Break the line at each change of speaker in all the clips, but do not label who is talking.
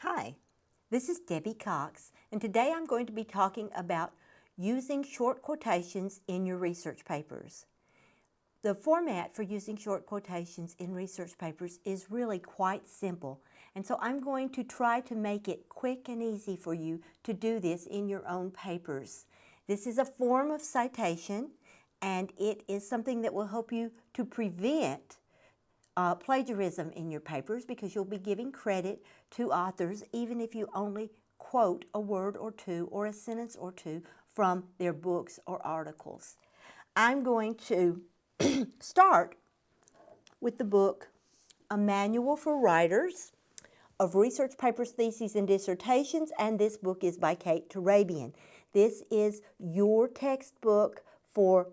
Hi, this is Debbie Cox, and today I'm going to be talking about using short quotations in your research papers. The format for using short quotations in research papers is really quite simple, and so I'm going to try to make it quick and easy for you to do this in your own papers. This is a form of citation, and it is something that will help you to prevent plagiarism in your papers, because you'll be giving credit to authors even if you only quote a word or two or a sentence or two from their books or articles. I'm going to start with the book A Manual for Writers of Research Papers, Theses, and Dissertations, and this book is by Kate Turabian. This is your textbook for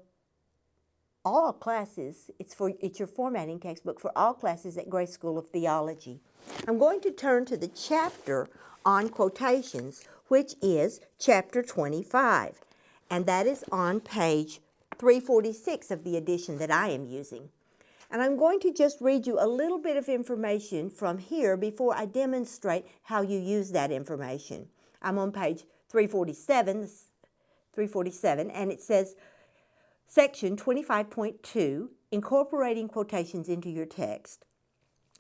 all classes. It's your formatting textbook for all classes at Grace School of Theology. I'm going to turn to the chapter on quotations, which is chapter 25, and that is on page 346 of the edition that I am using. And I'm going to just read you a little bit of information from here before I demonstrate how you use that information. I'm on page 347, and it says, Section 25.2, Incorporating Quotations into Your Text.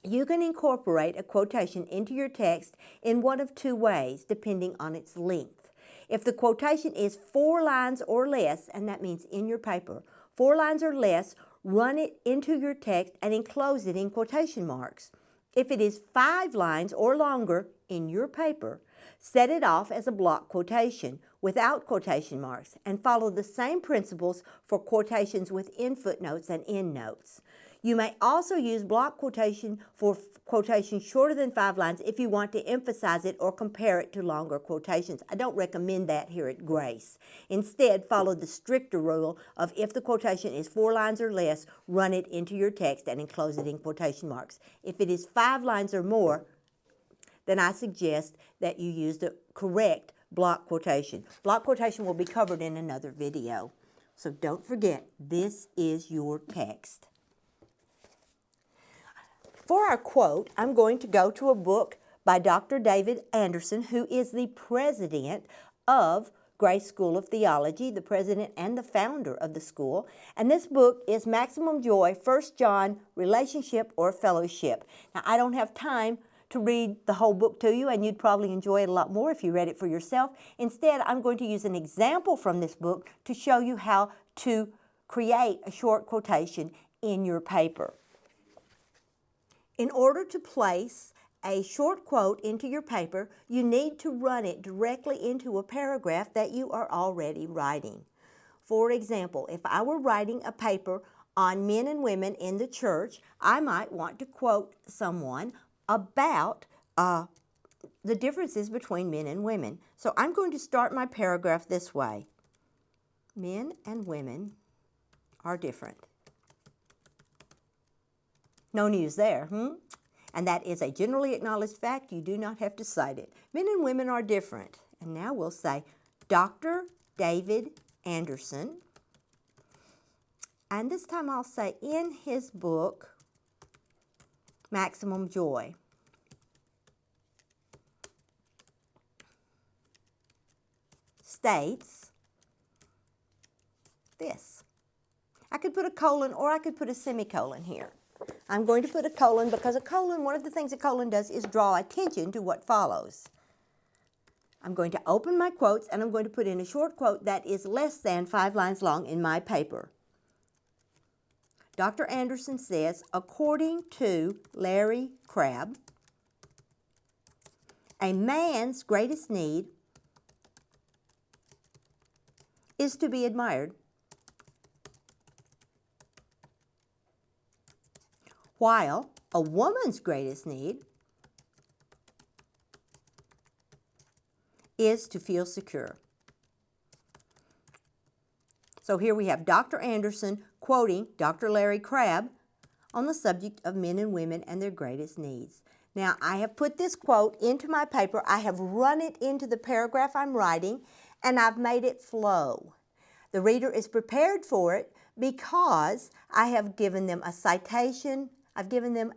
You can incorporate a quotation into your text in one of two ways, depending on its length. If the quotation is 4 lines or less, and that means in your paper, 4 lines or less, run it into your text and enclose it in quotation marks. If it is 5 lines or longer in your paper, set it off as a block quotation without quotation marks, and follow the same principles for quotations within footnotes and endnotes. You may also use block quotation for quotations shorter than 5 lines if you want to emphasize it or compare it to longer quotations. I don't recommend that here at Grace. Instead, follow the stricter rule of if the quotation is 4 lines or less, run it into your text and enclose it in quotation marks. If it is 5 lines or more, then I suggest that you use the correct block quotation. Block quotation will be covered in another video. So don't forget, this is your text. For our quote, I'm going to go to a book by Dr. David Anderson, who is the president of Grace School of Theology, the president and the founder of the school. And this book is Maximum Joy, 1 John, Relationship or Fellowship. Now, I don't have time to read the whole book to you, and you'd probably enjoy it a lot more if you read it for yourself. Instead, I'm going to use an example from this book to show you how to create a short quotation in your paper. In order to place a short quote into your paper, you need to run it directly into a paragraph that you are already writing. For example, if I were writing a paper on men and women in the church, I might want to quote someone about the differences between men and women. So I'm going to start my paragraph this way. Men and women are different. No news there, And that is a generally acknowledged fact. You do not have to cite it. Men and women are different. And now we'll say Dr. David Anderson. And this time I'll say in his book, Maximum Joy, states this. I could put a colon or I could put a semicolon here. I'm going to put a colon because a colon, one of the things a colon does is draw attention to what follows. I'm going to open my quotes and I'm going to put in a short quote that is less than 5 lines long in my paper. Dr. Anderson says, according to Larry Crabb, a man's greatest need is to be admired, while a woman's greatest need is to feel secure. So here we have Dr. Anderson quoting Dr. Larry Crabb on the subject of men and women and their greatest needs. Now, I have put this quote into my paper. I have run it into the paragraph I'm writing, and I've made it flow. The reader is prepared for it because I have given them a citation. I've given them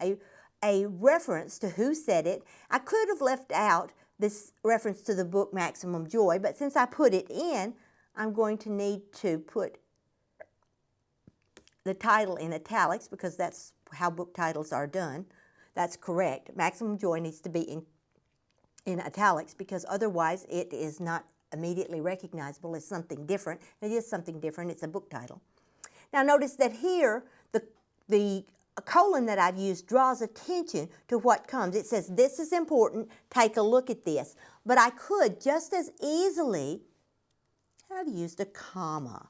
a reference to who said it. I could have left out this reference to the book Maximum Joy, but since I put it in, I'm going to need to put the title in italics because that's how book titles are done. That's correct. Maximum Joy needs to be in italics because otherwise it is not immediately recognizable as something different. It is something different. It's a book title. Now notice that here the colon that I've used draws attention to what comes. It says this is important. Take a look at this. But I could just as easily have used a comma.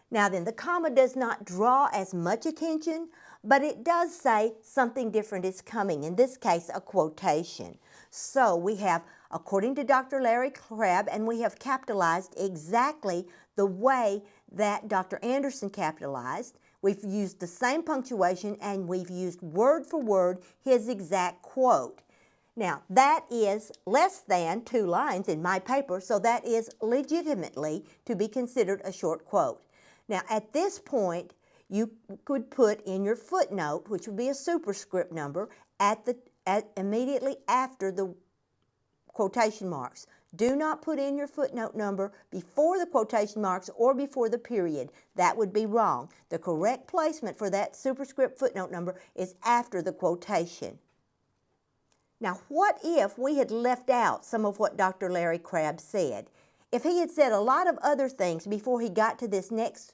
Now then, the comma does not draw as much attention, but it does say something different is coming. In this case, a quotation. So we have, according to Dr. Larry Crabb, and we have capitalized exactly the way that Dr. Anderson capitalized. We've used the same punctuation and we've used word for word his exact quote. Now, that is less than 2 lines in my paper, so that is legitimately to be considered a short quote. Now, at this point, you could put in your footnote, which would be a superscript number, immediately after the quotation marks. Do not put in your footnote number before the quotation marks or before the period. That would be wrong. The correct placement for that superscript footnote number is after the quotation. Now, what if we had left out some of what Dr. Larry Crabb said? If he had said a lot of other things before he got to this next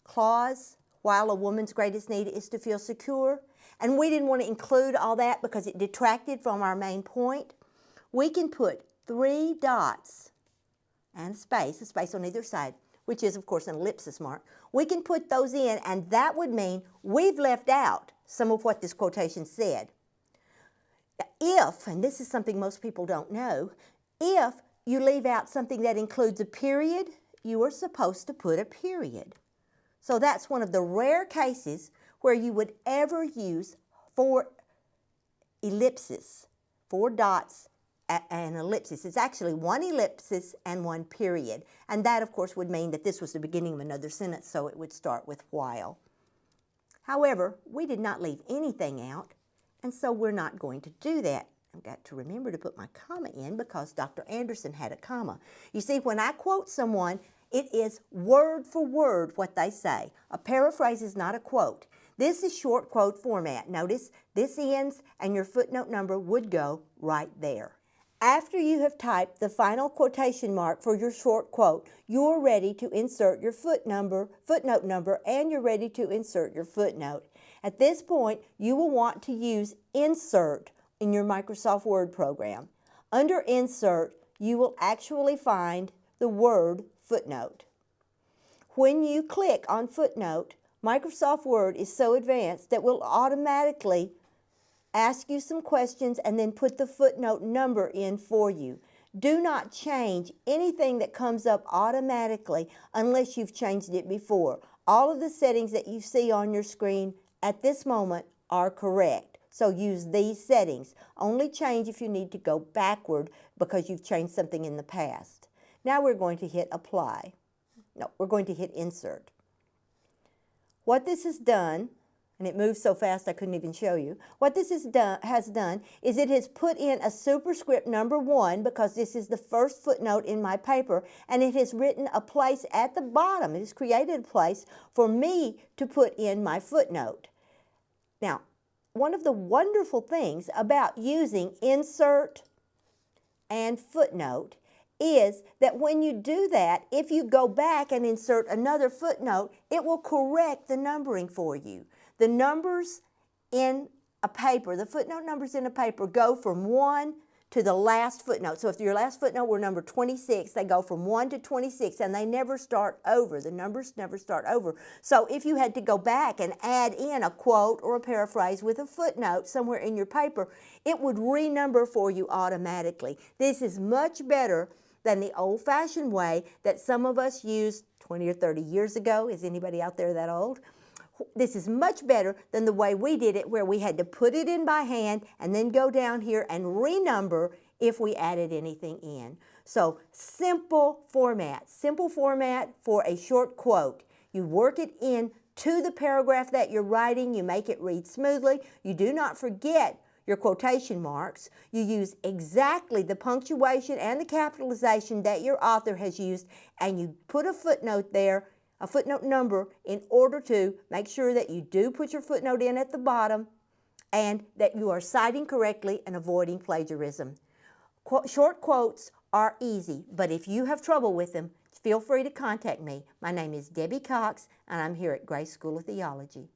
clause, while a woman's greatest need is to feel secure, and we didn't want to include all that because it detracted from our main point, we can put 3 dots and a space on either side, which is, of course, an ellipsis mark. We can put those in, and that would mean we've left out some of what this quotation said. If, and this is something most people don't know, if you leave out something that includes a period, you are supposed to put a period. So that's one of the rare cases where you would ever use 4 ellipses, 4 dots, an ellipsis. It's actually 1 ellipsis and 1 period. And that, of course, would mean that this was the beginning of another sentence, so it would start with while. However, we did not leave anything out, and so we're not going to do that. I've got to remember to put my comma in because Dr. Anderson had a comma. You see, when I quote someone, it is word for word what they say. A paraphrase is not a quote. This is short quote format. Notice this ends and your footnote number would go right there. After you have typed the final quotation mark for your short quote, you're ready to insert your footnote number, and you're ready to insert your footnote. At this point, you will want to use Insert in your Microsoft Word program. Under Insert, you will actually find the word footnote. When you click on footnote, Microsoft Word is so advanced that will automatically ask you some questions and then put the footnote number in for you. Do not change anything that comes up automatically unless you've changed it before. All of the settings that you see on your screen at this moment are correct. So use these settings. Only change if you need to go backward because you've changed something in the past. Now we're going to hit Apply. No, we're going to hit Insert. What this has done, and it moves so fast I couldn't even show you. What this has done is it has put in a superscript number 1 because this is the first footnote in my paper, and it has written a place at the bottom. It has created a place for me to put in my footnote. Now, one of the wonderful things about using Insert and Footnote is that when you do that, if you go back and insert another footnote, it will correct the numbering for you. The numbers in a paper, the footnote numbers in a paper go from 1 to the last footnote. So if your last footnote were number 26, they go from 1 to 26 and they never start over. The numbers never start over. So if you had to go back and add in a quote or a paraphrase with a footnote somewhere in your paper, it would renumber for you automatically. This is much better than the old-fashioned way that some of us used 20 or 30 years ago. Is anybody out there that old? This is much better than the way we did it, where we had to put it in by hand and then go down here and renumber if we added anything in. So simple format for a short quote. You work it in to the paragraph that you're writing. You make it read smoothly. You do not forget your quotation marks. You use exactly the punctuation and the capitalization that your author has used, and you put a footnote there, a footnote number, in order to make sure that you do put your footnote in at the bottom and that you are citing correctly and avoiding plagiarism. Short quotes are easy, but if you have trouble with them, feel free to contact me. My name is Debbie Cox, and I'm here at Grace School of Theology.